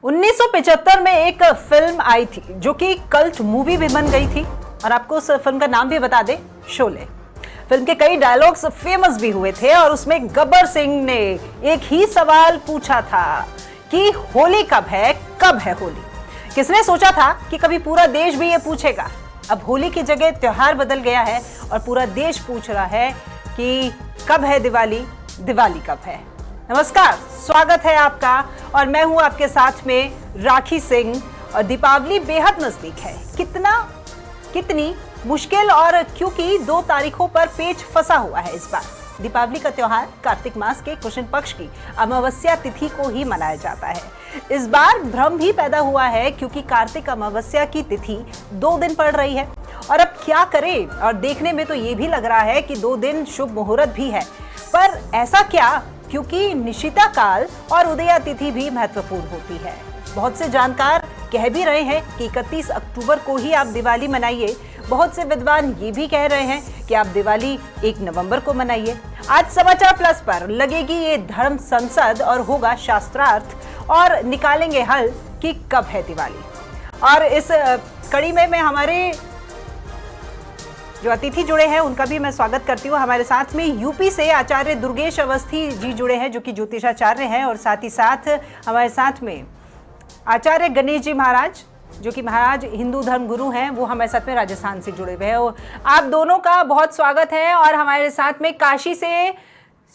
1975 में एक फिल्म आई थी जो कि कल्ट मूवी भी बन गई थी, और आपको उस फिल्म का नाम भी बता दे, शोले। फिल्म के कई डायलॉग्स फेमस भी हुए थे और उसमें गब्बर सिंह ने एक ही सवाल पूछा था कि होली कब है होली। किसने सोचा था कि कभी पूरा देश भी ये पूछेगा। अब होली की जगह त्योहार बदल गया है और पूरा देश पूछ रहा है कि कब है दिवाली, दिवाली कब है। नमस्कार, स्वागत है आपका, और मैं हूं आपके साथ में राखी सिंह। और दीपावली बेहद नजदीक है। कितनी मुश्किल, और क्योंकि 2 तारीखों पर पेच फंसा हुआ है इस बार। दीपावली का त्योहार कार्तिक मास के कृष्ण पक्ष की अमावस्या तिथि को ही मनाया जाता है। इस बार भ्रम भी पैदा हुआ है क्योंकि कार्तिक अमावस्या की तिथि 2 दिन पड़ रही है, और अब क्या करें। और देखने में तो ये भी लग रहा है कि 2 दिन शुभ मुहूर्त भी है, पर ऐसा क्या, क्योंकि निशिता काल और उदया तिथि भी महत्वपूर्ण होती है। बहुत से जानकार कह भी रहे हैं कि 31 अक्टूबर को ही आप दिवाली मनाइए। बहुत से विद्वान ये भी कह रहे हैं कि आप दिवाली 1 नवंबर को मनाइए। आज समाचार प्लस पर लगेगी ये धर्म संसद और होगा शास्त्रार्थ, और निकालेंगे हल कि कब है दिवाली। और इस कड़ी में मैं हमारे जो अतिथि जुड़े हैं उनका भी मैं स्वागत करती हूँ। हमारे साथ में यूपी से आचार्य दुर्गेश अवस्थी जी जुड़े हैं, जो कि ज्योतिषाचार्य हैं, और साथ ही साथ हमारे साथ में आचार्य गणेश जी महाराज, जो कि महाराज हिंदू धर्म गुरु हैं, वो हमारे साथ में राजस्थान से जुड़े हुए हैं। आप दोनों का बहुत स्वागत है। और हमारे साथ में काशी से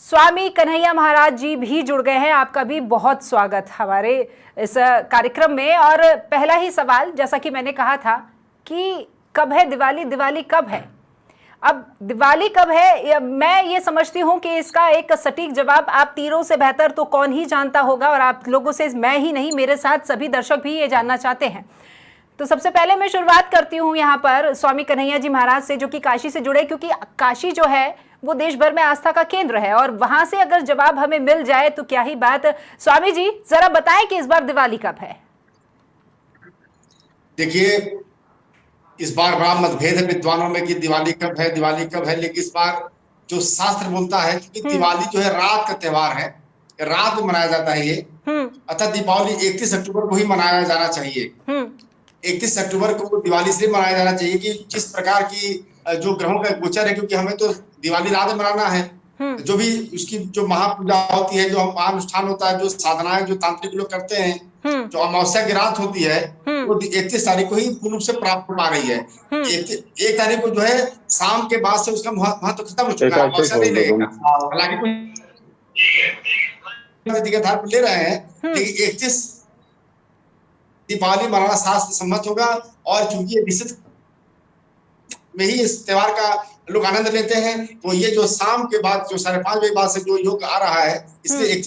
स्वामी कन्हैया महाराज जी भी जुड़ गए हैं। आपका भी बहुत स्वागत हमारे इस कार्यक्रम में। और पहला ही सवाल, जैसा कि मैंने कहा था कि कब है दिवाली, दिवाली कब है। अब दिवाली कब है, मैं ये समझती हूँ कि इसका एक सटीक जवाब आप तीरों से बेहतर तो कौन ही जानता होगा, और आप लोगों से मैं ही नहीं, मेरे साथ सभी दर्शक भी ये जानना चाहते हैं। तो सबसे पहले मैं शुरुआत करती हूँ यहाँ पर स्वामी कन्हैया जी महाराज से, जो कि काशी से जुड़े, क्योंकि काशी जो है वो देश भर में आस्था का केंद्र है, और वहां से अगर जवाब हमें मिल जाए तो क्या ही बात। स्वामी जी जरा बताएं कि इस बार दिवाली कब है। देखिए, इस बार बड़ा मतभेद है विद्वानों में कि दिवाली कब है, दिवाली कब है। लेकिन इस बार जो शास्त्र बोलता है कि दिवाली जो है रात का त्योहार है, रात में मनाया जाता है ये। अतः दीपावली 31 अक्टूबर को ही मनाया जाना चाहिए। 31 अक्टूबर को दिवाली इसलिए मनाया जाना चाहिए कि जिस प्रकार की जो ग्रहों का गोचर है, क्योंकि हमें तो दिवाली रात में मनाना है। जो भी उसकी जो महापूजा होती है, जो अनुष्ठान होता है, जो साधनाएं जो तांत्रिक लोग करते हैं, जो अमावस्या की रात होती है, वो 31 तारीख को ही पूर्ण रूप से प्राप्त हो पा रही है। 1 तारीख को जो है शाम के बाद से उसका महत्व खत्म हो चुका है, अमावस्या नहीं रहेगा। हालांकि के आधार पर ले रहे हैं, लेकिन 31 दीपावली मनाना शास्त्र सम्मत होगा। और चूंकि ये निश्चित में ही इस त्योहार का लोग आनंद लेते हैं, तो ये जो शाम के बाद जो 5:30 बजे बाद से जो योग आ रहा है, इसलिए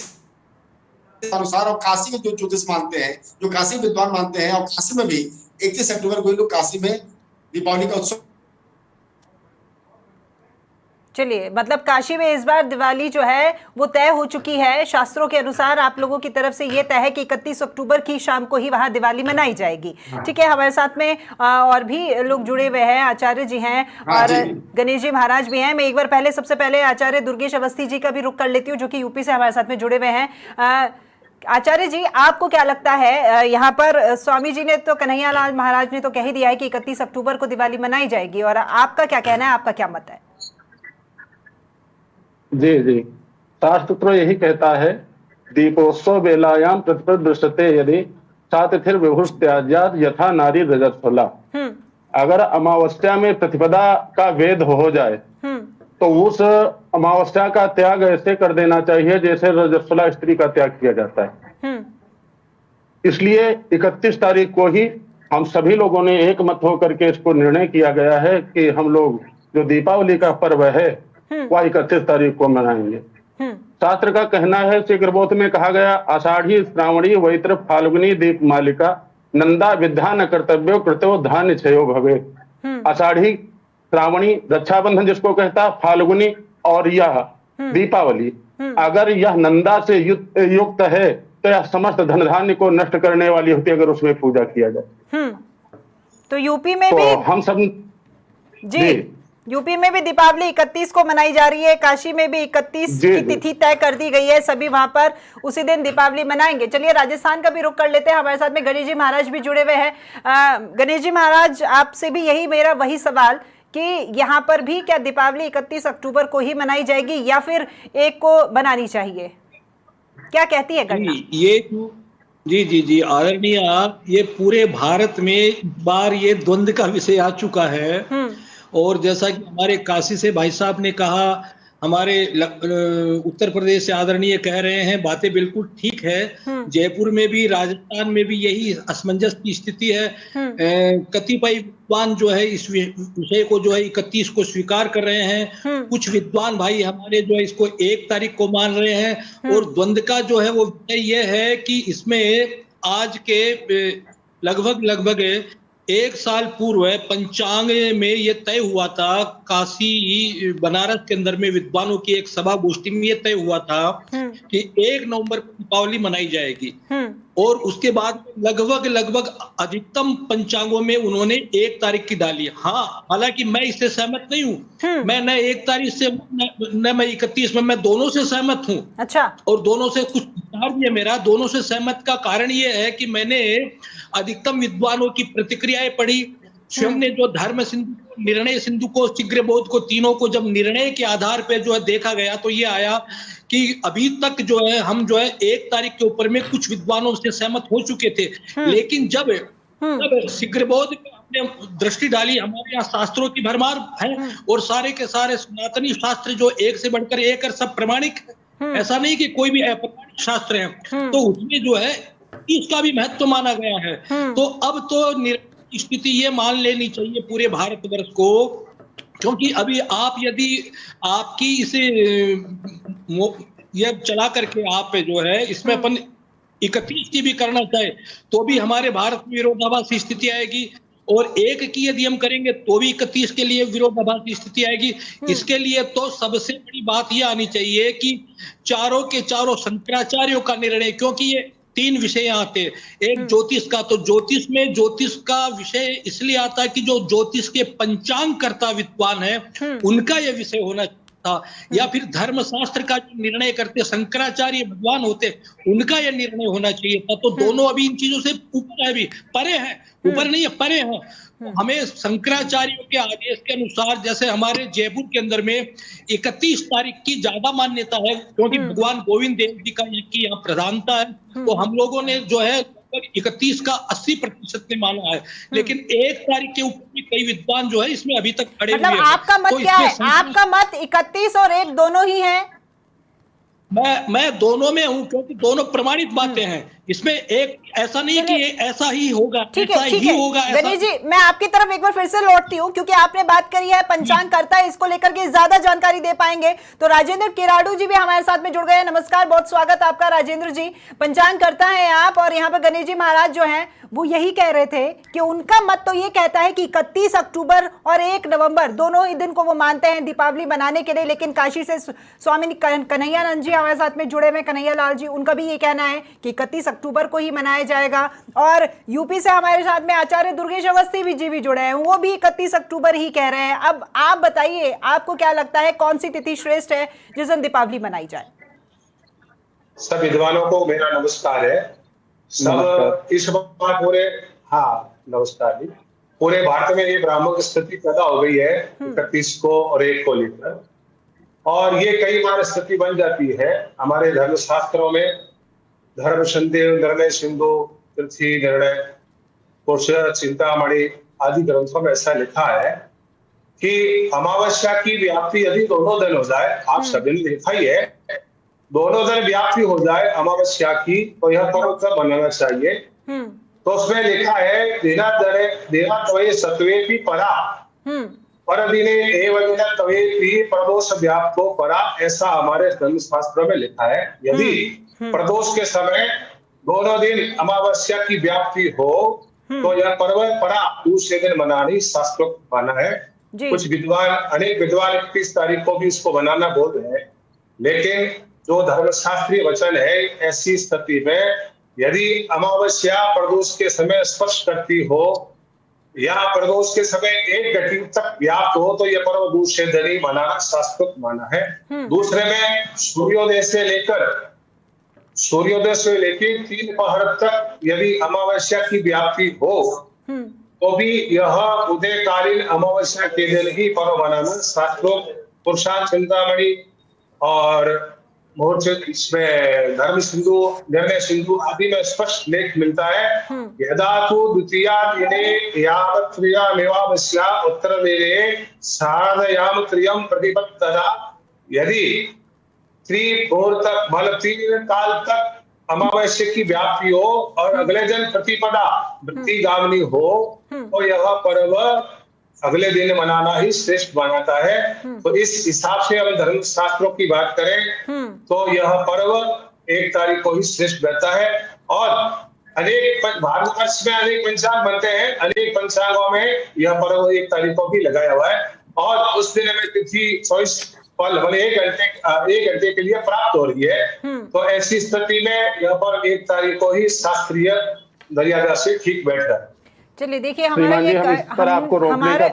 अनुसार, और काशी में जो ज्योतिष मानते हैं, जो काशी विद्वान मानते हैं, और काशी में भी 31 अक्टूबर को लोग काशी में दीपावली का उत्सव। चलिए, मतलब काशी में इस बार दिवाली जो है वो तय हो चुकी है शास्त्रों के अनुसार। आप लोगों की तरफ से ये तय है कि 31 अक्टूबर की शाम को ही वहां दिवाली मनाई जाएगी। ठीक है, हमारे साथ में और भी लोग जुड़े हुए हैं, आचार्य जी हैं और गणेश जी महाराज भी हैं। मैं एक बार सबसे पहले आचार्य दुर्गेश अवस्थी जी का भी रुख कर लेती हूँ, जो कि यूपी से हमारे साथ में जुड़े हुए हैं। आचार्य जी, आपको क्या लगता है, यहाँ पर स्वामी जी ने तो, कन्हैया लाल महाराज ने तो कह ही दिया है कि 31 अक्टूबर को दिवाली मनाई जाएगी, और आपका क्या कहना है, आपका क्या मत है? जी, शास्त्र तो यही कहता है, दीपोत्सव बेलायाम प्रतिपद दृश्यते यदि सातिथिर विभुष त्याज्यात यथा नारी रजस्वला। अगर अमावस्या में प्रतिपदा का वेद हो जाए तो उस अमावस्या का त्याग ऐसे कर देना चाहिए जैसे रजस्वला स्त्री का त्याग किया जाता है। इसलिए 31 तारीख को ही हम सभी लोगों ने एक मत होकर के इसको निर्णय किया गया है कि हम लोग जो दीपावली का पर्व है वह 31 तारीख को मनाएंगे। शास्त्र का कहना है, शीघ्रबोध में कहा गया, आषाढ़ी श्रावणी वैत्र फाल्गुनी दीप मालिका नंदा विद्या न कर्तव्यो कृतो धान्य क्षयो भवे। आषाढ़ी, श्रावणी रक्षाबंधन जिसको कहता, फाल्गुनी और यह दीपावली, अगर यह नंदा से युक्त है तो यह समस्त धन धान्य को नष्ट करने वाली होती है, अगर उसमें पूजा किया जाए। तो यूपी में तो भी हम सब जी यूपी में भी दीपावली 31 को मनाई जा रही है, काशी में भी 31 की तिथि तय कर दी गई है, सभी वहां पर उसी दिन दीपावली मनाएंगे। चलिए राजस्थान का भी रुख कर लेते हैं, हमारे साथ में गणेश जी महाराज भी जुड़े हुए हैं। गणेश जी महाराज, आपसे भी यही मेरा वही सवाल कि यहाँ पर भी क्या दीपावली 31 अक्टूबर को ही मनाई जाएगी या फिर एक को बनानी चाहिए, क्या कहती है गणना? ये जी जी जी आदरणीय, ये पूरे भारत में बार ये द्वंद्व का विषय आ चुका है। और जैसा कि हमारे काशी से भाई साहब ने कहा, हमारे उत्तर प्रदेश से आदरणीय कह रहे हैं, बातें बिल्कुल ठीक है। जयपुर में भी, राजस्थान में भी यही असमंजस की स्थिति है। कतिपय विद्वान जो है इस विषय को जो है 31 को स्वीकार कर रहे हैं, कुछ विद्वान भाई हमारे जो है इसको 1 तारीख को मान रहे हैं। और द्वंद्व का जो है वो विषय ये है कि इसमें आज के लगभग 1 साल पूर्व पंचांग में ये तय हुआ था, काशी बनारस के अंदर में विद्वानों की एक सभा गोष्ठी में ये तय हुआ था कि 1 नवंबर को दीपावली मनाई जाएगी। और उसके बाद लगभग अधिकतम पंचांगों में उन्होंने 1 तारीख की डाली। हाँ, हालांकि मैं इससे सहमत नहीं हूँ, मैं न 1 तारीख से न मैं 31 में, मैं दोनों से सहमत हूँ। अच्छा। और दोनों से कुछ विचार भी है मेरा। दोनों से सहमत का कारण ये है कि मैंने अधिकतम विद्वानों की प्रतिक्रियाएं पढ़ी। स्वयं ने जो धर्म सिंधु, निर्णय सिंधु को, शीघ्रबोध को, तीनों को जब निर्णय के आधार पर जो है देखा गया तो ये आया कि अभी तक जो है हम जो है 1 तारीख के ऊपर में कुछ विद्वानों से सहमत हो चुके थे। लेकिन जब शीघ्रबोध में हमने दृष्टि डाली, हमारे यहाँ शास्त्रों की भरमार है और सारे के सारे सनातनी शास्त्र जो एक से बढ़कर एक और सब प्रमाणिक, ऐसा नहीं कि कोई भी अप्रमाणिक शास्त्र है, तो उसमें जो है इसका भी महत्व माना गया है। तो अब तो स्थिति ये मान लेनी चाहिए पूरे भारतवर्ष को, क्योंकि अभी आप यदि आपकी इसे ये चला करके आप जो है इसमें अपन 31 की भी करना चाहे तो भी हमारे भारत में विरोधाभासी स्थिति आएगी, और 1 की यदि हम करेंगे तो भी 31 के लिए विरोधाभासी स्थिति आएगी। इसके लिए तो सबसे बड़ी बात यह आनी चाहिए कि चारों के चारों शंकराचार्यों का निर्णय, क्योंकि ये 3 विषय आते हैं। एक ज्योतिष का, तो ज्योतिष में ज्योतिष का विषय इसलिए आता है कि जो ज्योतिष के पंचांग कर्ता विद्वान है उनका यह विषय होना था, या फिर धर्मशास्त्र का जो निर्णय करते शंकराचार्य भगवान होते उनका यह निर्णय होना चाहिए था। तो दोनों अभी इन चीजों से ऊपर है, भी परे हैं, ऊपर नहीं है, परे हैं। हमें शंकराचार्यों के आदेश के अनुसार, जैसे हमारे जयपुर के अंदर में 31 तारीख की ज्यादा मान्यता है, क्योंकि भगवान गोविंद देव जी का यहाँ प्रधानता है, तो हम लोगों ने जो है 31 का 80% ने माना है। लेकिन 1 तारीख के ऊपर भी कई विद्वान जो है इसमें अभी तक खड़े हुए हैं। आपका मत क्या है? आपका मत 31 और 1 दोनों ही है? मैं दोनों में हूं, क्योंकि दोनों प्रमाणित बातें हैं। इसमें एक ऐसा नहीं कि ऐसा ही होगा, ऐसा ही होगा। गणेश जी, मैं आपकी तरफ एक बार फिर से लौटती हूँ, क्योंकि आपने बात करी है पंचांग करता है, इसको लेकर के ज्यादा जानकारी दे पाएंगे। तो राजेंद्र किराड़ू जी भी हमारे साथ में जुड़ गए हैं। नमस्कार, बहुत स्वागत आपका राजेंद्र जी। पंचांग करता है आप, और यहाँ पर गणेश जी महाराज जो हैं वो यही कह रहे थे कि उनका मत तो ये कहता है कि 31 अक्टूबर और 1 नवंबर दोनों ही दिन को वो मानते हैं दीपावली मनाने के लिए। लेकिन काशी से स्वामी कन्हैयानंद जी हमारे साथ में जुड़े हुए, कन्हैया लाल जी, उनका भी ये कहना है कि 31 अक्टूबर को ही मनाया जाएगा। और यूपी से हमारे साथ में आचार्य दुर्गेश अवस्थी जी भी जुड़े हैं, वो भी 31 अक्टूबर ही कह रहे हैं। अब आप बताइए, आपको क्या लगता है कौन सी तिथि श्रेष्ठ है जिस दिन दीपावली मनाई जाए? सब विद्वानों को मेरा नमस्कार है। सब इस बार नमस्कार जी। पूरे भारत में ये ब्राह्मण स्थिति पैदा हो गई है 31 को और 1 को लेकर, और ये कई बार स्थिति बन जाती है। हमारे धर्मशास्त्रों में धर्म निर्णय सिंधु, पृथ्वी निर्णय, पुरुष चिंतामणि आदि ग्रंथों में ऐसा लिखा है कि अमावस्या की व्याप्ति यदि दोनों दिन हो जाए, आप सभी ने लिखा ही है, दोनों दिन व्याप्ति हो जाए अमावस्या की, तो यह पर्व कब मनाना चाहिए? तो उसमें लिखा है देना तवे सत्वे की परा पर दिने एवं तवे की प्रदोष व्याप्तो परा, ऐसा हमारे धर्मशास्त्र में लिखा है। यदि प्रदोष के समय दोनों दिन अमावस्या की व्याप्ति हो तो यह पर्व परा दूसरे दिन मनानी शास्त्रों माना है। कुछ विद्वान, अनेक विद्वान 31 तारीख को भी इसको बनाना बोल रहे हैं, लेकिन जो धर्मशास्त्रीय वचन है, ऐसी स्थिति में यदि अमावस्या प्रदोष के समय स्पर्श करती हो या प्रदोष के समय एक घटी तक व्याप्त हो तो यह पर्व दूसरे दिन ही मनाना शास्त्रोक्त माना है। दूसरे में सूर्योदय से लेकर 3 पहर तक यदि अमावस्या की व्याप्ति हो तो भी यह उदयकालीन अमावस्या के दिन ही पर्व मनाना शास्त्रोक्त पुरुषार्थ चिंतामणि और इसमें धर्म सिंधु, निर्णय सिंधु आदि में स्पष्ट लेख मिलता है। यदा तु द्वितीया दिने यावत्रियामेवावस्या उत्तरदिने सार्धयाम त्रियम प्रतिपत्तदा, यदि त्रिभोर तक मतलब 3 काल तक अमावस्या की व्याप्ति हो और अगले दिन प्रतिपदा वृत्तिगामिनी हो तो यह पर्व अगले दिन मनाना ही श्रेष्ठ बनाता है। तो इस हिसाब से हम धर्म शास्त्रों की बात करें तो यह पर्व 1 तारीख को ही श्रेष्ठ रहता है। और अनेक भारतवर्ष में अनेक पंचांग बनते हैं, अनेक पंचांगों में यह पर्व 1 तारीख को भी लगाया हुआ है और उस दिन में तिथि 24 पल 1 घंटे के लिए प्राप्त हो रही है। तो ऐसी स्थिति में यह पर्व 1 तारीख को ही शास्त्रीय मर्यादा से ठीक बैठता है। चलिए देखिए, हमारा ये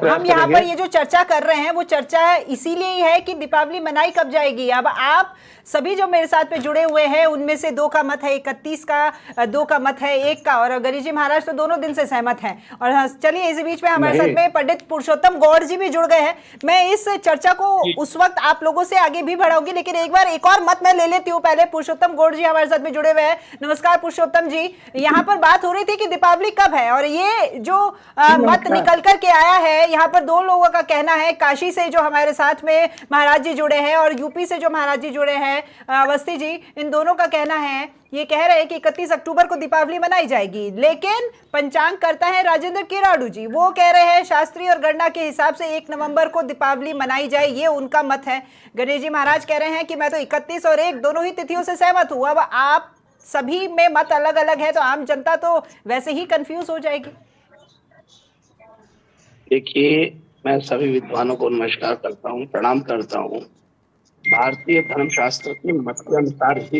हम यहाँ पर ये जो चर्चा कर रहे हैं वो चर्चा इसीलिए ही है कि दीपावली मनाई कब जाएगी। अब आप सभी जो मेरे साथ में जुड़े हुए हैं उनमें से 2 का मत है 31 का, 2 का मत है 1 का, और गणेश जी महाराज तो दोनों दिन से सहमत हैं। और चलिए इसी बीच में हमारे साथ में पंडित पुरुषोत्तम गौड़ जी भी जुड़ गए हैं। मैं इस चर्चा को उस वक्त आप लोगों से आगे भी बढ़ाऊंगी, लेकिन एक बार एक और मत मैं ले लेती हूँ। पहले पुरुषोत्तम गौड़ जी हमारे साथ में जुड़े हुए हैं। नमस्कार पुरुषोत्तम जी। यहाँ पर बात हो रही थी कि दीपावली कब है, और ये जो मत निकल करके आया है, यहाँ पर 2 लोगों का कहना है, काशी से जो हमारे साथ में महाराज जी जुड़े हैं और यूपी से जो महाराज जी जुड़े हैं अवस्थी जी, इन दोनों का कहना है, ये कह रहे हैं कि 31 अक्टूबर को दीपावली मनाई जाएगी। लेकिन पंचांग करता है राजेंद्र किराड़ू जी, वो कह रहे हैं शास्त्रीय और गणना के हिसाब से 1 नवंबर को दीपावली मनाई जाए, ये उनका मत है। गणेश जी महाराज कह रहे हैं कि मैं तो 31 और 1 दोनों ही तिथियों से सहमत हूं। अब आप सभी में मत अलग अलग है तो आम जनता तो वैसे ही कंफ्यूज हो जाएगी। देखिए, मैं सभी विद्वानों को नमस्कार करता हूँ, प्रणाम करता हूँ। भारतीय धर्मशास्त्र के मत के अनुसार ही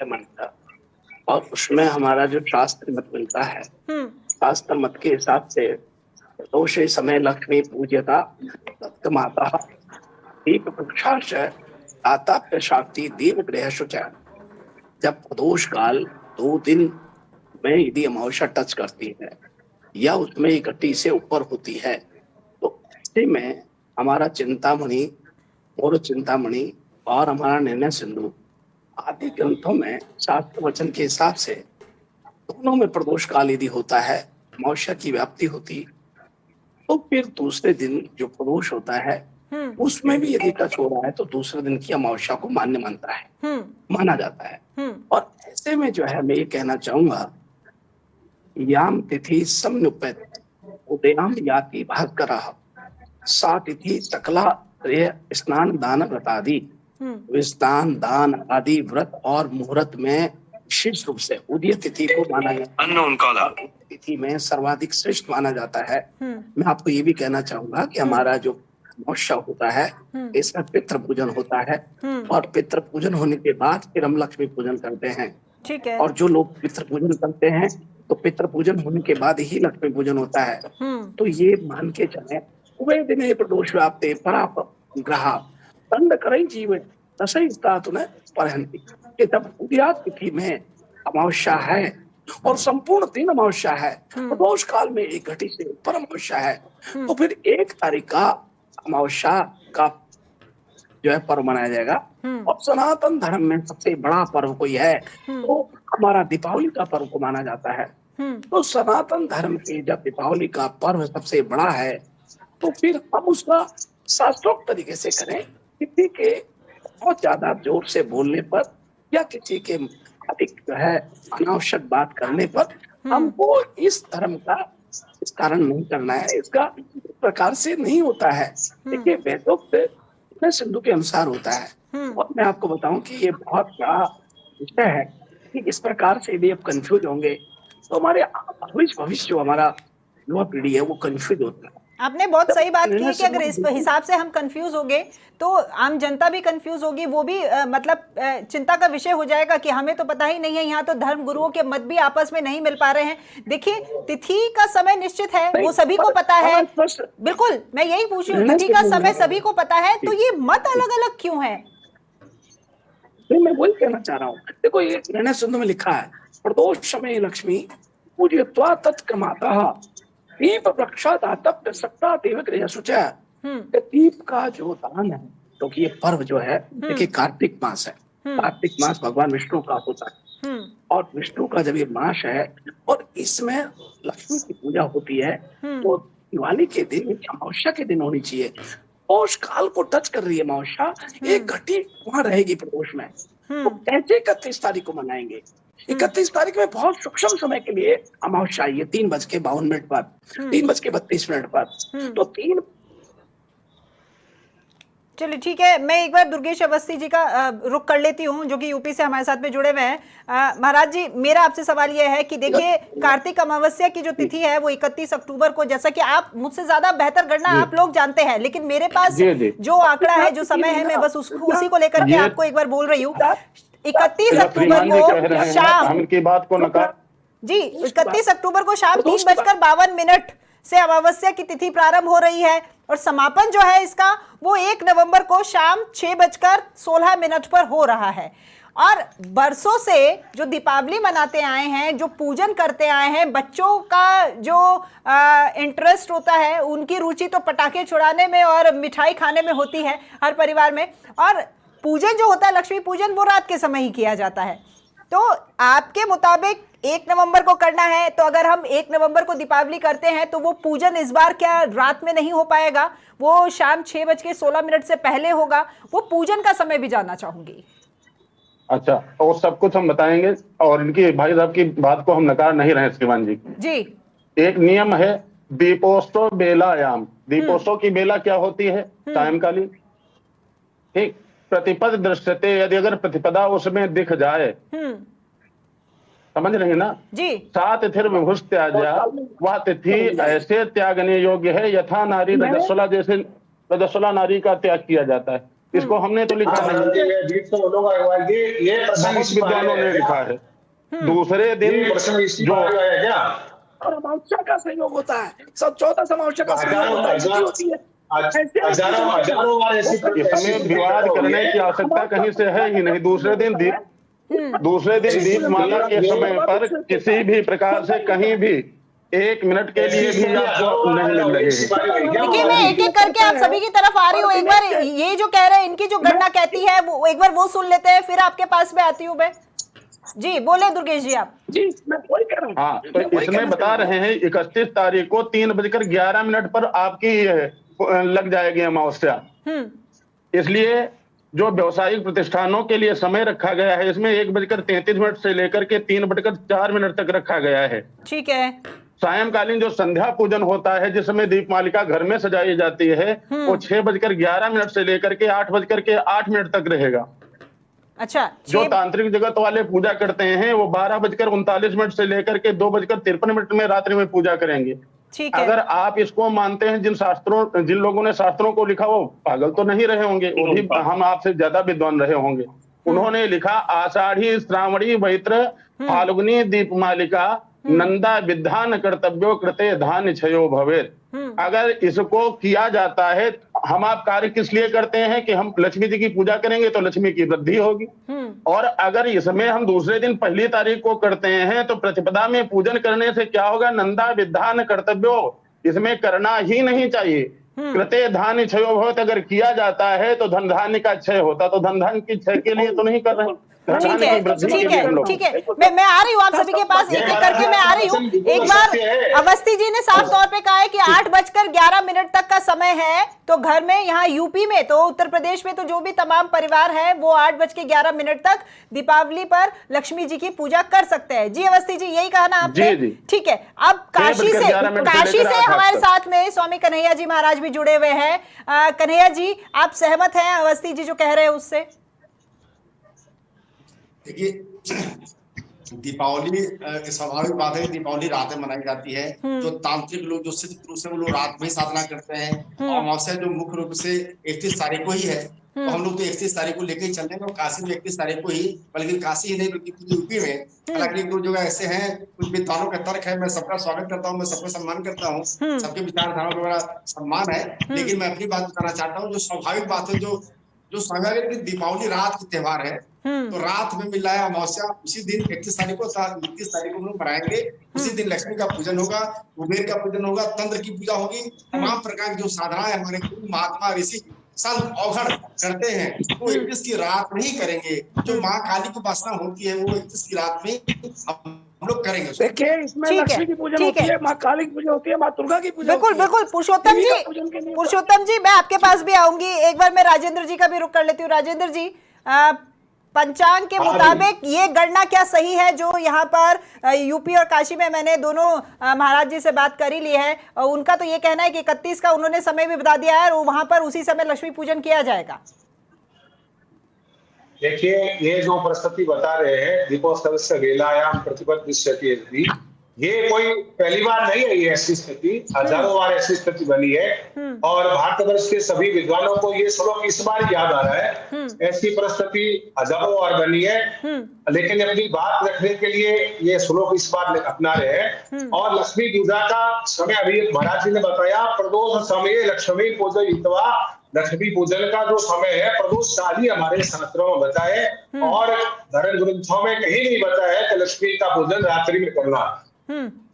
मनता, और उसमें हमारा जो शास्त्र मत मिलता है, शास्त्र मत के हिसाब से दोष समय लक्ष्मी पूज्यता दत्त माता दीप वृक्षाश दाताप्य शाक्ति देव गृह शुचा। जब प्रदोष काल 2 दिन में यदि अमावस्या टच करती है या उसमें 31 से ऊपर होती है तो ऐसे में हमारा चिंतामणि और चिंतामणि और हमारा निर्णय सिंधु आदि ग्रंथों में शास्त्र वचन के हिसाब से दोनों में प्रदोष काल यदि होता है, अमावस्या की व्याप्ति होती, तो फिर दूसरे दिन जो प्रदोष होता है उसमें भी यदि टच हो रहा है तो दूसरे दिन की अमावस्या को मान्य माना जाता है। और ऐसे में जो है मैं ये कहना चाहूंगा, याम तिथि समनुपैत उदयाम याति भास्करः सा तिथि सकला स्नान दान व्रत आदि, स्नान दान आदि व्रत और मुहूर्त में विशेष रूप से उदय तिथि को माना जाता है, तिथि में सर्वाधिक श्रेष्ठ माना जाता है। मैं आपको ये भी कहना चाहूंगा कि हमारा जो अमावस्या होता है इसमें पितृ पूजन होता है, और पितृ पूजन होने के बाद फिर हम लक्ष्मी पूजन करते हैं। ठीक है। और जो लोग पितृ पूजन करते हैं तो पितृ पूजन होने के बाद ही लक्ष्मी पूजन होता है। तो ये मान के चले उभय दिने प्रदोष व्याप्ते पराप ग्रह दंड करई जीवन दशई स्थातुन परहंति। कि तब उदया तिथि में अमावस्या है और संपूर्ण दिन अमावस्या है, प्रदोष काल में 1 घटी से ऊपर अमावस्या है, तो फिर 1 तारीख का अमावस्या का जो है पर्व मनाया जाएगा। और सनातन धर्म में सबसे बड़ा पर्व कोई है तो हमारा दीपावली का पर्व को माना जाता है। तो सनातन धर्म के जब दीपावली का पर्व सबसे बड़ा है तो फिर हम उसका शास्त्रोक्त तरीके से करें। किसी के बहुत ज्यादा जोर से बोलने पर या किसी के अधिक जो है अनावश्यक बात करने पर हमको इस धर्म का इस कारण नहीं करना है, इसका इस प्रकार से नहीं होता है। देखिए, वेदोक्त सिंधु के अनुसार होता है। और मैं आपको बताऊं कि ये बहुत बड़ा विषय है कि इस प्रकार से यदि आप कंफ्यूज होंगे तो हमारे भविष्य जो हमारा युवा पीढ़ी है वो कंफ्यूज होता है। आपने बहुत सही बात की कि अगर इस हिसाब से हम कंफ्यूज हो गए तो आम जनता भी कंफ्यूज होगी, वो भी मतलब चिंता का विषय हो जाएगा कि हमें तो पता ही नहीं है। यहाँ तो धर्म गुरुओं के मत भी आपस में नहीं मिल पा रहे हैं। देखिए, तिथि का समय निश्चित है, वो सभी को पता है। बिल्कुल, मैं यही पूछ रही हूँ, तिथि का समय सभी को पता है, तो ये मत अलग अलग क्यों है? नहीं, मैं वही कहना चाह रहा हूँ। देखो, ये निर्णय सिंधु में लिखा है, प्रदोष समय लक्ष्मी पूज्यत्वा तत्क्रमातः दीप वृक्षादातप्य सत्ता देवक रजसुचा। दीप का जो दान है, क्योंकि ये पर्व जो है, देखिए कार्तिक मास है, कार्तिक मास भगवान विष्णु का होता है, और विष्णु का जब ये मास है और इसमें लक्ष्मी की पूजा होती है, तो दिवाली के दिन, अमावस्या के दिन होनी चाहिए। प्रदोष काल को टच कर रही है अमावस्या, एक घटी वहां रहेगी प्रदोष में, तो कैसे 31 तारीख को मनाएंगे? 31 तारीख में बहुत सूक्ष्म समय के लिए अमावस्या आई है, 3:52 पर, 3:32 पर, तो 3। चलिए ठीक है, मैं एक बार दुर्गेश अवस्थी जी का रुख कर लेती हूँ, जो कि यूपी से हमारे साथ में जुड़े हुए हैं। महाराज जी, मेरा आपसे सवाल यह है कि देखिए, कार्तिक अमावस्या की जो तिथि है वो 31 अक्टूबर को, जैसा कि आप मुझसे ज्यादा बेहतर गणना आप लोग जानते हैं, लेकिन मेरे पास जो आंकड़ा है, जो समय है, मैं बस उसी को लेकर के आपको एक बार बोल रही हूँ। 31 अक्टूबर को शाम की बात को नकार जी, 31 अक्टूबर को शाम 3:52 से अमावस्या की तिथि प्रारंभ हो रही है, और समापन जो है इसका वो 1 नवंबर को शाम 6:16 पर हो रहा है। और बरसों से जो दीपावली मनाते आए हैं, जो पूजन करते आए हैं, बच्चों का जो इंटरेस्ट होता है, उनकी रुचि तो पटाखे छुड़ाने में और मिठाई खाने में होती है हर परिवार में, और पूजन जो होता है, लक्ष्मी पूजन, वो रात के समय ही किया जाता है। तो आपके मुताबिक 1 नवंबर को करना है, तो अगर हम 1 नवंबर को दीपावली करते हैं तो वो पूजन इस बार क्या रात में नहीं हो पाएगा? वो शाम 6:16 से पहले होगा? वो पूजन का समय भी जानना चाहूंगी। अच्छा, और सब कुछ हम बताएंगे, और इनकी भाई साहब की बात को हम नकार नहीं रहे श्रीमान जी। एक नियम है दीपोत्सव बेलायाम। दीपोत्सव की बेला क्या होती है? सायंकालीन। ठीक, प्रतिपद दृश्यते, यदि अगर प्रतिपदा उसमें दिख जाए, समझ रहे हैं ना जी। सात तिथिर विभुष त्याज्या, वह तिथि ऐसे त्यागने योग्य है यथा नारी रजस्वला, जैसे रजस्वला नारी का त्याग किया जाता है। इसको हमने तो लिखा नहीं, ये बहुत विद्वानों ने लिखा है। दूसरे दिन जो और अमावस्या का संयोग होता है, सब 14 अमावस्या का संयोग होता है। इसमें विवाद करने की आवश्यकता कहीं से है ही नहीं। दूसरे दिन दीपमाला के समय पर किसी भी प्रकार से कहीं भी 1 मिनट के लिए भी आपको नहीं मिल रही है। देखिए, मैं एक एक करके आप सभी की तरफ आ रही हूँ। एक बार ये जो कह रहे हैं, इनकी जो गणना कहती है, वो एक बार वो सुन लेते हैं, फिर आपके पास में आती हूँ मैं। जी बोले दुर्गेश जी आप। जी, मैं वही कह रहा हूँ। हाँ, तो इसमें बता रहे हैं 31 तारीख को 3:11 पर आपकी लग जाएगी अमावस्या। इसलिए जो व्यावसायिक प्रतिष्ठानों के लिए समय रखा गया है, इसमें 1:33 से लेकर के 3:04 तक रखा गया है। ठीक है। सायंकालीन जो संध्या पूजन होता है, जिसमें दीपमालिका घर में सजाई जाती है, वो 6:11 से लेकर के 8:08 तक रहेगा। अच्छा, जो तांत्रिक जगत वाले पूजा करते हैं, वो 12:39 से लेकर के 2:53 में रात्रि में पूजा करेंगे। अगर आप इसको मानते हैं, जिन लोगों ने शास्त्रों को लिखा, वो पागल तो नहीं रहे होंगे, वो भी हम आपसे ज्यादा विद्वान रहे होंगे। उन्होंने लिखा आषाढ़ी श्रावणी वैत्र फाल्गुनी दीपमालिका नंदा विधान कर्तव्यो कृते धान्य क्षयो भवेत्। अगर इसको किया जाता है, हम आप कार्य किस लिए करते हैं कि हम लक्ष्मी जी की पूजा करेंगे तो लक्ष्मी की वृद्धि होगी। और अगर इसमें हम दूसरे दिन 1 तारीख को करते हैं, तो प्रतिपदा में पूजन करने से क्या होगा? नंदा विधान कर्तव्यो, इसमें करना ही नहीं चाहिए। कृते धान्य क्षयो भवेत्, अगर किया जाता है तो धन धान्य का क्षय होता, तो धन धान्य की क्षय के लिए तो नहीं कर रहे। ठीक है, मैं आ रही हूँ आप सभी के पास, एक एक करके मैं आ रही हूँ। एक बार अवस्थी जी ने साफ तौर पे कहा है कि 8:11 तक का समय है, तो घर में, यहाँ यूपी में तो, उत्तर प्रदेश में तो जो भी तमाम परिवार है, वो 8:11 तक दीपावली पर लक्ष्मी जी की पूजा कर सकते हैं। जी अवस्थी जी, यही कहा ना आपने? ठीक है। अब काशी से हमारे साथ में स्वामी कन्हैया जी महाराज भी जुड़े हुए हैं। कन्हैया जी, आप सहमत हैं अवस्थी जी जो कह रहे हैं उससे? देखिए, दीपावली स्वाभाविक बात है, दीपावली रात में मनाई जाती है। जो तांत्रिक लोग, जो सिद्ध पुरुष है, वो लोग रात में ही साधना करते हैं। और अमावस्या जो मुख्य रूप से 31 तारीख को ही है, तो हम लोग तो 31 तारीख को लेके ही चल रहे हैं। और काशी में 31 तारीख को ही, बल्कि काशी ही नहीं बल्कि पूरी यूपी में, हालांकि एक दो जगह ऐसे हैं, कुछ विद्वानों का तर्क है। मैं सबका स्वागत करता हूँ, मैं सबका सम्मान करता हूँ, सबके विचारधाराओं का बड़ा सम्मान है। लेकिन मैं अपनी बात बताना चाहता हूँ, जो स्वाभाविक बात है, जो स्वाभाविक की दीपावली रात की त्योहार है, तो रात में मिल रहा है अमावस्या, उसी दिन 31 तारीख को 31 तारीख को हम लोग मनाएंगे। उसी दिन लक्ष्मी का पूजन होगा, कुबेर का पूजन होगा, तंत्र की पूजा होगी। तमाम प्रकार की जो साधनाएं हमारे गुरु महात्मा ऋषि संत अवघड़ करते हैं, वो 31 की रात में ही करेंगे। जो माँ काली की उपासना होती है, वो 31 की रात में हम लोग करेंगे। देखिए, इसमें लक्ष्मी की पूजन होती है, माँ काली की पूजा होती है, माँ दुर्गा की पूजा बिल्कुल होती है। बिल्कुल। पुरुषोत्तम जी मैं आपके पास भी आऊंगी। एक बार मैं राजेंद्र जी का भी रुख कर लेती हूँ। राजेंद्र जी, पंचांग के मुताबिक ये गणना क्या सही है जो यहाँ पर यूपी और काशी में, मैंने दोनों महाराज जी से बात कर ही ली है, उनका तो ये कहना है कि 31 का उन्होंने समय भी बता दिया है और वहां पर उसी समय लक्ष्मी पूजन किया जाएगा। देखिए, ये जो परिस्थिति बता रहे हैं, दीपोत्सवस्य वेलायाम प्रतिपद्यते, ये कोई पहली बार नहीं है। ये ऐसी स्थिति हजारों बार ऐसी स्थिति बनी है और भारतवर्ष के सभी विद्वानों को ये श्लोक इस बार याद आ रहा है। ऐसी परिस्थिति हजारों बार बनी है, लेकिन अपनी बात रखने के लिए ये श्लोक इस बार अपना रहे हैं। और लक्ष्मी पूजा का समय अभी महाराज जी ने बताया, प्रदोष समय लक्ष्मी पूजयित्वा, लक्ष्मी पूजन का जो समय है प्रदोष काल ही हमारे शास्त्रों में बताया है। और धर्म ग्रंथों में कहीं नहीं बताया है कि लक्ष्मी का पूजन रात्रि में करना।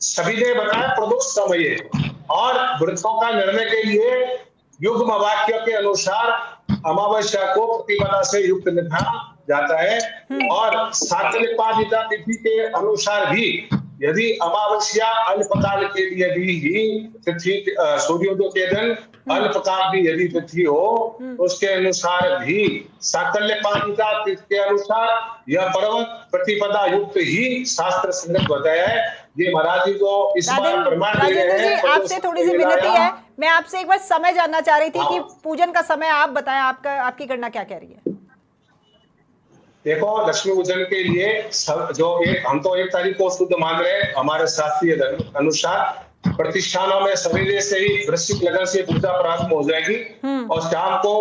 सभी ने बताया प्रदोष समय। और व्रतों का निर्णय के लिए युग्म वाक्य के अनुसार अमावस्या को प्रतिपदा से युक्त लिखा जाता है। और साकल्यपादिता तिथि के अनुसार भी यदि अमावस्या अल्पकाल के लिए भी तिथि, सूर्योदय के दिन अल्पकाल भी यदि तिथि हो, उसके अनुसार भी साकल्यपादिता तिथि के अनुसार यह पर्व प्रतिपदा युक्त ही शास्त्र संगत बताया है। ये महाराज जी को इस बार प्रमाण दे रहे हैं। आपसे थोड़ी सी विनती है, मैं आपसे एक बार समय जानना चाह रही थी कि पूजन का समय आप बताएं, आपकी गणना क्या कह रही है? देखो, लक्ष्मी पूजन के लिए हम तो 1 तारीख को शुद्ध मान रहे हैं। हमारे शास्त्रीय धर्म अनुसार प्रतिष्ठानों में सवेरे से ही वृश्चिक लगन से पूजा प्रारंभ हो जाएगी और शाम को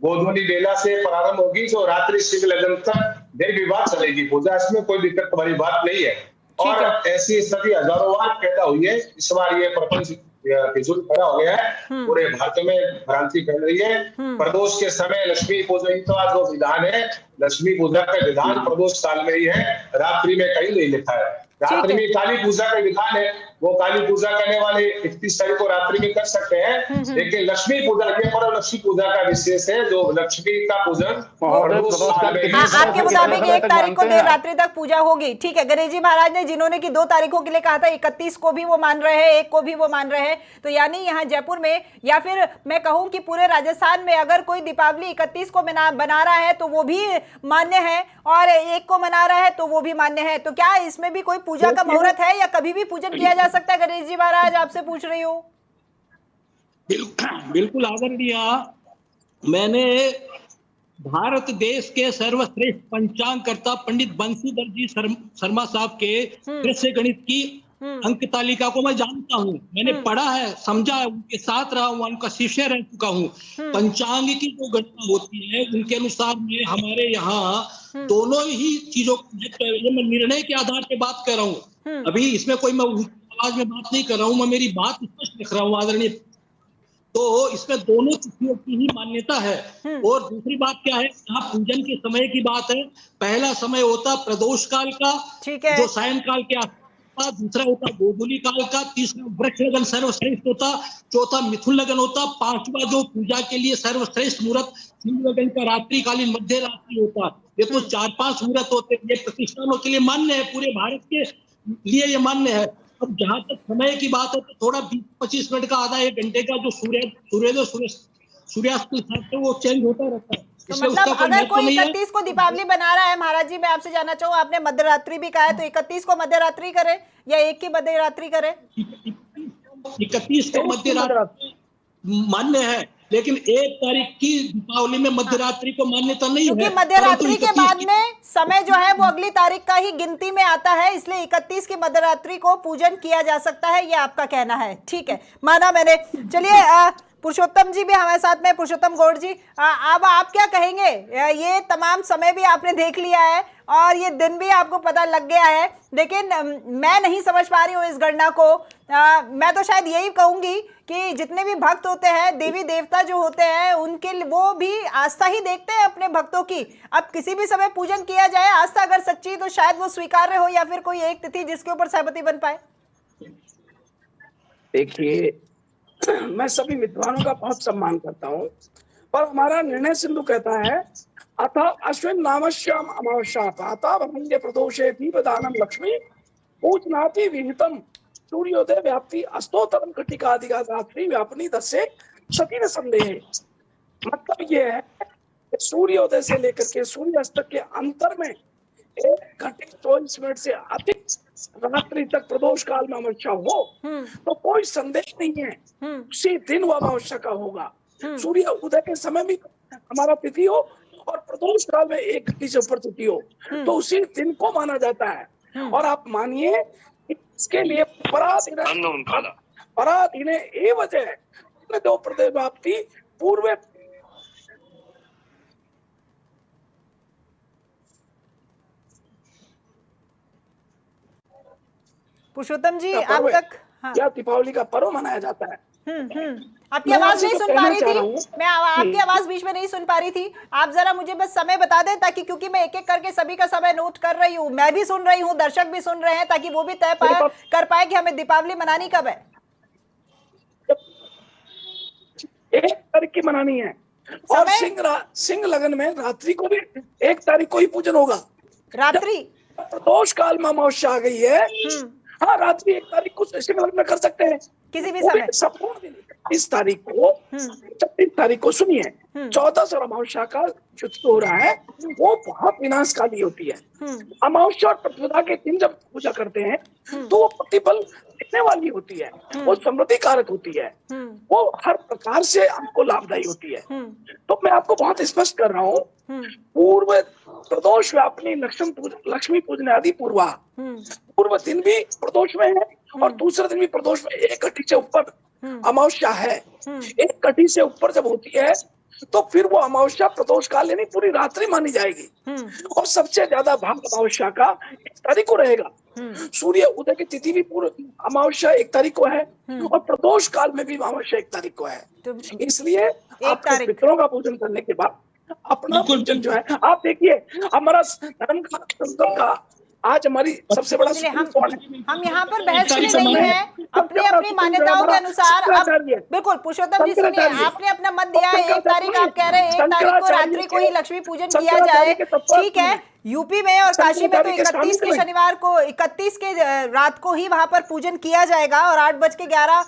गोधूली बेला से प्रारंभ होगी, जो रात्रि शिव लगन तक निर्विवाद चलेगी पूजा। इसमें कोई दिक्कत वाली बात नहीं है। और ऐसी स्थिति हजारों बार पैदा हुई है। इस बार ये प्रपंच फिजूल खड़ा हो गया है, पूरे भारत में भ्रांति फैल रही है। प्रदोष के समय लक्ष्मी पूजन का जो विधान है, लक्ष्मी पूजा का विधान प्रदोष काल में ही है, रात्रि में कहीं नहीं लिखा है। रात्रि में काली पूजा का विधान है, वो काली पूजा करने वाले 31 तारीख को रात्रि में कर सकते हैं। लेकिन लक्ष्मी पूजा के पर लक्ष्मी पूजा का विशेष है, जो लक्ष्मी का पूजन आपके मुताबिक 1 तारीख को देर रात्रि तक पूजा होगी। ठीक है, गणेश जी महाराज ने जिन्होंने कि 2 तारीखों के लिए कहा था, 31 को भी वो मान रहे हैं, 1 को भी वो मान रहे हैं। तो यानी यहाँ जयपुर में, या फिर मैं कहूँ कि पूरे राजस्थान में, अगर कोई दीपावली 31 को बना रहा है तो वो भी मान्य है, और 1 को मना रहा है तो वो भी मान्य है। तो क्या इसमें भी कोई पूजा का मुहूर्त है या कभी भी पूजन किया जा सकता है? गणेश जी महाराज, आपसे पूछ रही हूँ। बिल्कुल आदरणीय, मैंने भारत देश के सर्वश्रेष्ठ पंचांगकर्ता पंडित बंशीधर जी शर्मा साहब के कृष्ण गणित की अंक तालिका को मैं जानता हूँ, मैंने पढ़ा है, समझा है, उनके साथ रहा हूँ, उनका शिष्य रह चुका हूँ। पंचांग की जो गणना होती है उनके अनुसार में हमारे यहाँ दोनों ही चीजों को मैं निर्णय के आधार पर बात कर रहा हूँ। अभी इसमें कोई मैं आवाज में बात नहीं कर रहा हूँ, मैं मेरी बात स्पष्ट रख रहा हूँ आदरणीय। तो इसमें दोनों तिथियों की ही मान्यता है। और दूसरी बात क्या है, यहाँ पूजन के समय की बात है। पहला समय होता प्रदोष काल का, जो सायंकाल के आसपास, दूसरा होता गोधूली काल का, तीसरा वृक्ष लगन सर्वश्रेष्ठ होता, चौथा मिथुन लगन होता, पांचवा जो पूजा के लिए सर्वश्रेष्ठ मुहूर्त सिंह लगन का रात्रिकालीन मध्य रात्रि होता। ये तो 4-5 मुहूर्त होते हैं। ये प्रतिष्ठानों के लिए मान्य है, पूरे भारत के लिए ये मान्य है। अब जहां तक समय की बात है तो थोड़ा 20-25 मिनट का, आधा 1 घंटे का जो सूर्योदय सूर्यास्त के हिसाब से वो चेंज होता रहता है। तो मतलब अगर कोई 31 को दीपावली बना रहा है, महाराज जी मैं आपसे जानना चाहूँ, आपने मध्यरात्रि भी कहा है, तो 31 को मध्यरात्रि करे या 1 की मध्यरात्रि करे? 31 को मध्यरात्रि मान्य है, लेकिन 1 तारीख की दीपावली में मध्यरात्रि को मान्यता नहीं है, क्योंकि मध्यरात्रि परंतु के बाद में समय जो है वो अगली तारीख का ही गिनती में आता है, इसलिए 31 की मध्यरात्रि को पूजन किया जा सकता है, ये आपका कहना है। ठीक है, माना मैंने। चलिए पुरुषोत्तम जी भी हमारे साथ में, पुरुषोत्तम गौड़ जी, अब आप क्या कहेंगे? ये तमाम समय भी आपने देख लिया है और ये दिन भी आपको पता लग गया है, लेकिन मैं नहीं समझ पा रही हूँ इस गणना को। मैं तो शायद यही कहूंगी कि जितने भी भक्त होते हैं, देवी देवता जो होते हैं, उनके वो भी आस्था ही देखते हैं अपने भक्तों की। अब किसी भी समय पूजन किया जाए, आस्था अगर सच्ची तो शायद वो स्वीकार्य हो, या फिर कोई एक तिथि जिसके ऊपर सहमति बन पाए। देखिए, मैं सभी विद्वानों का बहुत सम्मान करता हूँ, पर हमारा निर्णय सिंधु कहता है अथ अश्विन नामश्याम अमावस्या अतः ब्रह्मण्य प्रदोषे दीपदानम लक्ष्मी पूजनाति विहितम सूर्योदय व्याप्ति अस्तोतरम कटिकादिका रात्रि व्यापनी दस्से सती न संदेह। मतलब ये है कि सूर्योदय से लेकर के सूर्यास्त के अंतर में 1 घंटे 24 मिनट से अधिक रात्रि तक प्रदोष काल में अमावस्या हो तो कोई संदेह नहीं है उसी दिन वो अमावस्या का होगा। सूर्य उदय के समय भी हमारा तिथि हो और प्रदोष काल में 1 घंटे से ऊपर तिथि हो तो उसी दिन को माना जाता है। और आप मानिए इसके लिए पराधीने एव जय दो प्रदेश व्याप्ति पूर्व पुरुषोत्तम जी आप तक क्या दीपावली का पर्व मनाया जाता है। आपकी आवाज नहीं सुन पा रही थी, मैं आपकी आवाज बीच में नहीं सुन पा रही थी। आप जरा मुझे बस समय बता दें, ताकि क्योंकि मैं एक एक करके सभी का समय नोट कर रही हूँ, मैं भी सुन रही हूँ, दर्शक भी सुन रहे हैं, ताकि वो भी तय कर पाए कि हमें दीपावली मनानी कब है। 1 तारीख की मनानी है और सिंह लगन में रात्रि को भी 1 तारीख को ही पूजन होगा। रात्रि प्रदोष काल में अमावस्या आ गई है, हाँ रात्रि 1 तारीख को सिंह लगन में कर सकते हैं किसी भी समय। संपूर्ण दिन 30 तारीख को 30 तारीख को सुनिए 14 और अमावस्या का जो हो रहा है वो बहुत विनाशकाली होती है। अमावस्या और प्रतिपदा के दिन जब पूजा करते हैं तो वो प्रतिफल देने वाली होती है, वो समृद्धि कारक होती है, वो हर प्रकार से आपको लाभदायी होती है। तो मैं आपको बहुत स्पष्ट कर रहा हूँ, पूर्व प्रदोष व्यापनी लक्ष्मी पूजन आदि पूर्व दिन भी प्रदोष में है और दूसरा दिन भी प्रदोष में 1 घटी से ऊपर अमावस्या है। 1 घटी से ऊपर जब होती है तो फिर वो अमावस्या प्रदोष काल यानी पूरी रात्रि मानी जाएगी और सबसे ज्यादा भाग अमावस्या का 1 तारीख को रहेगा। सूर्य उदय की तिथि भी पूरी अमावस्या 1 तारीख को है और प्रदोष काल में भी अमावस्या 1 तारीख को है। इसलिए आपके पितरों का पूजन करने के बाद अपना पूजन जो है, आप देखिए हमारा धर्म का आज हमारी सबसे बड़ा हम यहाँ पर बहस के लिए नहीं है, अपनी अपनी मान्यताओं के अनुसार। अब बिल्कुल पुरुषोत्तम जी सुनिए, आपने अपना मत दिया है 1 तारीख, आप कह रहे हैं 1 तारीख को रात्रि को ही लक्ष्मी पूजन किया जाए, ठीक है। यूपी में और काशी में तो 31 के शनिवार को 31 के रात को ही वहां पर पूजन किया जाएगा और 8:11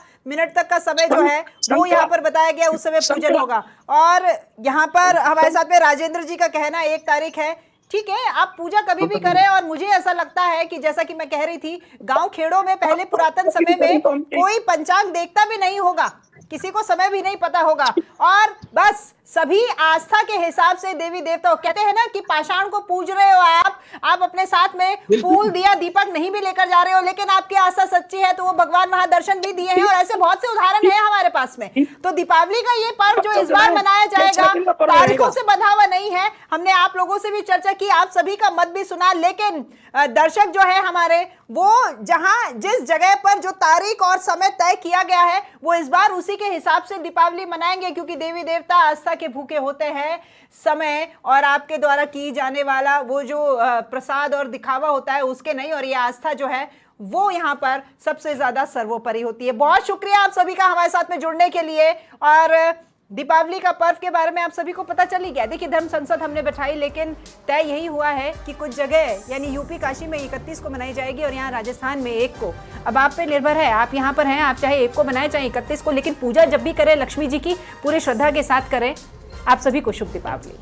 तक का समय जो है वो यहाँ पर बताया गया, उस समय पूजन होगा। और यहाँ पर हमारे साथ में राजेंद्र जी का कहना 1 तारीख है, ठीक है, आप पूजा कभी भी करें। और मुझे ऐसा लगता है कि जैसा कि मैं कह रही थी, गांव खेड़ों में पहले पुरातन समय में कोई पंचांग देखता भी नहीं होगा, किसी को समय भी नहीं पता होगा, और बस सभी आस्था के हिसाब से देवी देवता कहते हैं ना कि पाषाण को पूज रहे हो आप अपने साथ में फूल दिया दीपक नहीं भी लेकर जा रहे हो, लेकिन आपकी आस्था सच्ची है तो वो भगवान वहां दर्शन भी दिए हैं। और ऐसे बहुत से उदाहरण है हमारे पास में। तो दीपावली का ये पर्व जो इस बार मनाया जाएगा तारीखों से बंधा हुआ नहीं है। हमने आप लोगों से भी चर्चा की, आप सभी का मत भी सुना, लेकिन दर्शक जो है हमारे, वो जिस जगह पर जो तारीख और समय तय किया गया है वो इस बार उसी के हिसाब से दीपावली मनाएंगे, क्योंकि देवी देवता आस्था के भूखे होते हैं। समय और आपके द्वारा की जाने वाला वो जो प्रसाद और दिखावा होता है उसके नहीं, और ये आस्था जो है वो यहाँ पर सबसे ज्यादा सर्वोपरि होती है। बहुत शुक्रिया आप सभी का हमारे साथ में जुड़ने के लिए। और दीपावली का पर्व के बारे में आप सभी को पता चल ही गया। देखिए, धर्म संसद हमने बैठाई, लेकिन तय यही हुआ है कि कुछ जगह यानी यूपी काशी में 31 को मनाई जाएगी और यहाँ राजस्थान में 1 को। अब आप पे निर्भर है, आप यहाँ पर हैं, आप चाहे 1 को मनाएं चाहे 31 को, लेकिन पूजा जब भी करें लक्ष्मी जी की पूरी श्रद्धा के साथ करें। आप सभी को शुभ दीपावली।